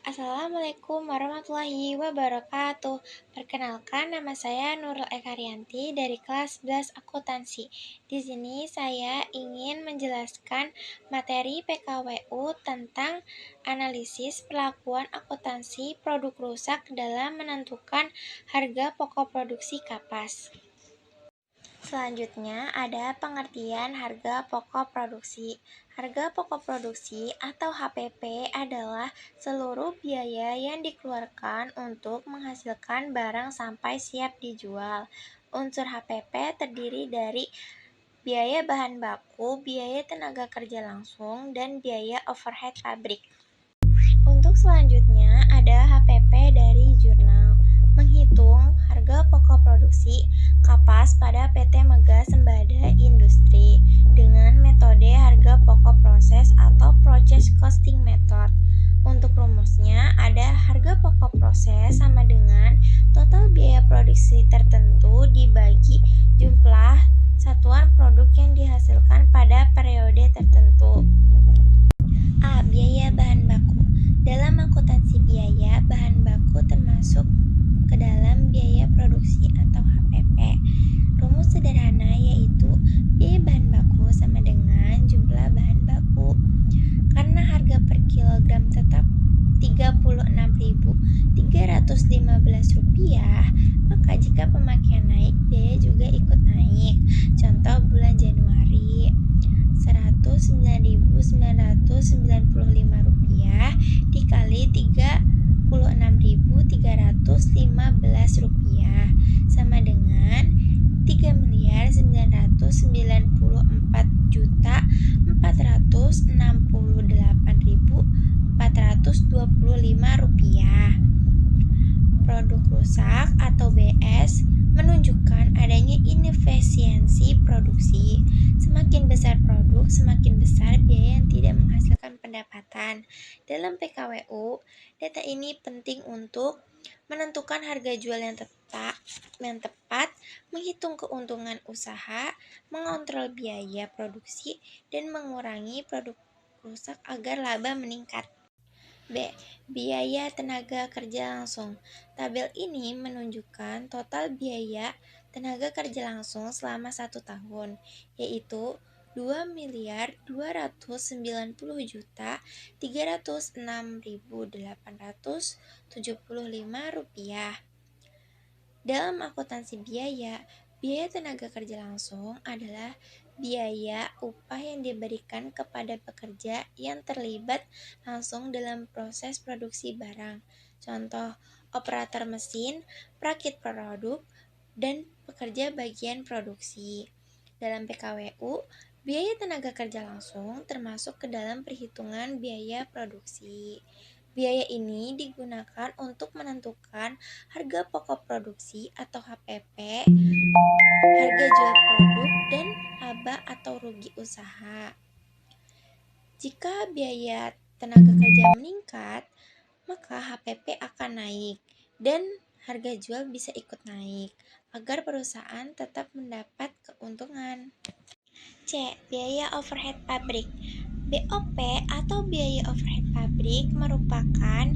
Assalamualaikum warahmatullahi wabarakatuh. Perkenalkan, nama saya Nurul Ekarianti dari kelas 11 akuntansi. Di sini saya ingin menjelaskan materi PKWU tentang analisis perlakuan akuntansi produk rusak dalam menentukan harga pokok produksi kapas. Selanjutnya ada pengertian harga pokok produksi. Harga pokok produksi atau HPP adalah seluruh biaya yang dikeluarkan untuk menghasilkan barang sampai siap dijual. Unsur HPP terdiri dari biaya bahan baku, biaya tenaga kerja langsung, dan biaya overhead pabrik. Untuk selanjutnya ada HPP dari jurnal. Menghitung harga pokok produksi kapas pada PT Mega Sembada Industri dengan metode harga pokok proses atau process costing method. Untuk rumusnya ada harga pokok proses sama dengan total biaya produksi tertentu dibagi jumlah satuan produk yang dihasilkan pada periode tertentu. A. Biaya bahan baku. Dalam akuntansi biaya, bahan baku termasuk ke dalam biaya produksi atau HPP. Rumus sederhana yaitu biaya bahan baku sama dengan jumlah bahan baku. Karena harga per kilogram tetap Rp36.315, maka jika pemakaian naik, biaya juga ikut naik. Contoh bulan Januari, Rp109.995 dikali Rp36.315 sama dengan Rp3.994.468.425. Produk rusak atau BS menunjukkan adanya inefisiensi produksi. Semakin besar produk, semakin besar biaya yang tidak menghasilkan pendapatan. Dalam PKWU, data ini penting untuk menentukan harga jual yang tepat, menghitung keuntungan usaha, mengontrol biaya produksi, dan mengurangi produk rusak agar laba meningkat. B. Biaya tenaga kerja langsung. Tabel ini menunjukkan total biaya tenaga kerja langsung selama 1 tahun, yaitu Rp2.290.306.875. Dalam akuntansi biaya, biaya tenaga kerja langsung adalah biaya upah yang diberikan kepada pekerja yang terlibat langsung dalam proses produksi barang. Contoh, operator mesin, perakit produk, dan pekerja bagian produksi. Dalam PKWU, biaya tenaga kerja langsung termasuk ke dalam perhitungan biaya produksi. Biaya ini digunakan untuk menentukan harga pokok produksi atau HPP, harga jual produk, dan laba atau rugi usaha. Jika biaya tenaga kerja meningkat, maka HPP akan naik dan harga jual bisa ikut naik agar perusahaan tetap mendapat keuntungan. C. Biaya overhead pabrik. BOP atau biaya overhead pabrik merupakan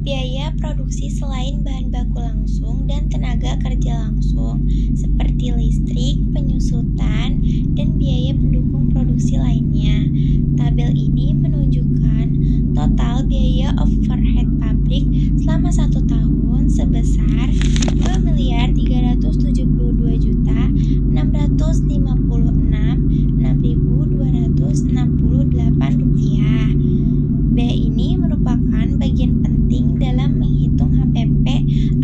biaya produksi selain bahan baku langsung dan tenaga kerja langsung, seperti listrik, penyusutan, dan biaya pendukung produksi lainnya. Tabel ini menunjukkan total biaya overhead pabrik selama 1 tahun sebesar Rp2.372.656.6.268. B ini merupakan bagian penting dalam menghitung HPP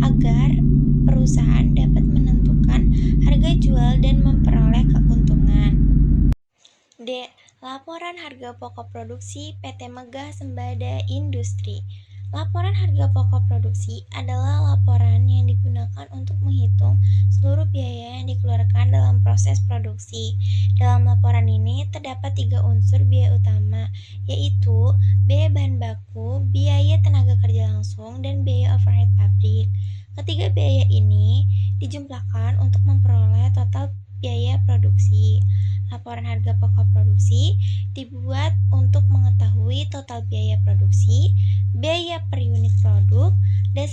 agar perusahaan dapat menentukan harga jual dan memperoleh keuntungan. D. Laporan harga pokok produksi PT Mega Sembada Industri. Laporan harga pokok produksi adalah laporan yang digunakan untuk menghitung seluruh biaya yang dikeluarkan dalam proses produksi. Dalam laporan ini terdapat 3 unsur biaya utama, yaitu biaya bahan baku, biaya tenaga kerja langsung, dan biaya overhead pabrik. Ketiga biaya ini dijumlahkan untuk memperoleh total biaya produksi. Laporan harga pokok produksi dibuat untuk mengetahui total biaya produksi, biaya per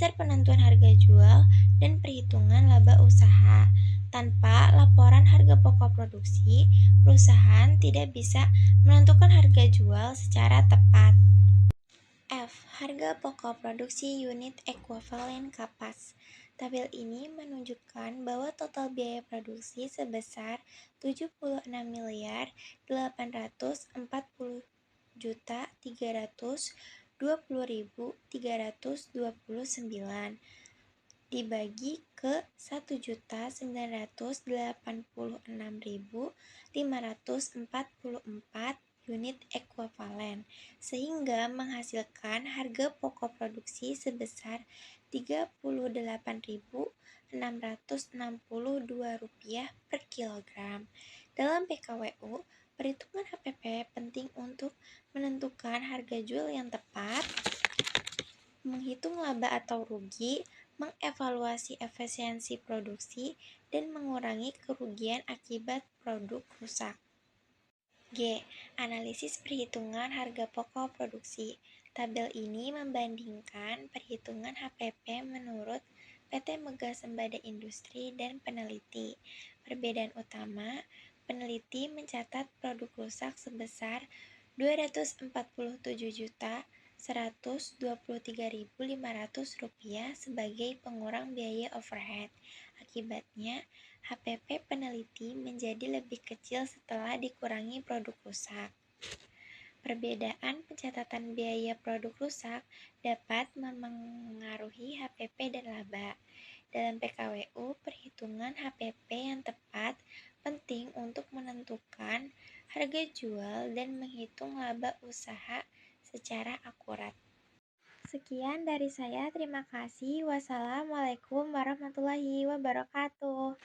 dasar penentuan harga jual, dan perhitungan laba usaha. Tanpa laporan harga pokok produksi, perusahaan tidak bisa menentukan harga jual secara tepat. F. Harga pokok produksi unit ekuivalen kapas. Tabel ini menunjukkan bahwa total biaya produksi sebesar 76 miliar 840.329 dibagi ke 1.986.544 unit ekuivalen, sehingga menghasilkan harga pokok produksi sebesar Rp38.662 per kilogram. Dalam PKWU, perhitungan HPP penting untuk menentukan harga jual yang tepat, menghitung laba atau rugi, mengevaluasi efisiensi produksi, dan mengurangi kerugian akibat produk rusak. G. Analisis perhitungan harga pokok produksi. Tabel ini membandingkan perhitungan HPP menurut PT Mega Sembada Industri dan peneliti. Perbedaan utama, peneliti mencatat produk rusak sebesar Rp247.123.500 sebagai pengurang biaya overhead. Akibatnya, HPP peneliti menjadi lebih kecil setelah dikurangi produk rusak. Perbedaan pencatatan biaya produk rusak dapat memengaruhi HPP dan laba. Dalam PKWU, perhitungan HPP yang tepat penting untuk menentukan harga jual dan menghitung laba usaha secara akurat. Sekian dari saya, terima kasih. Wassalamualaikum warahmatullahi wabarakatuh.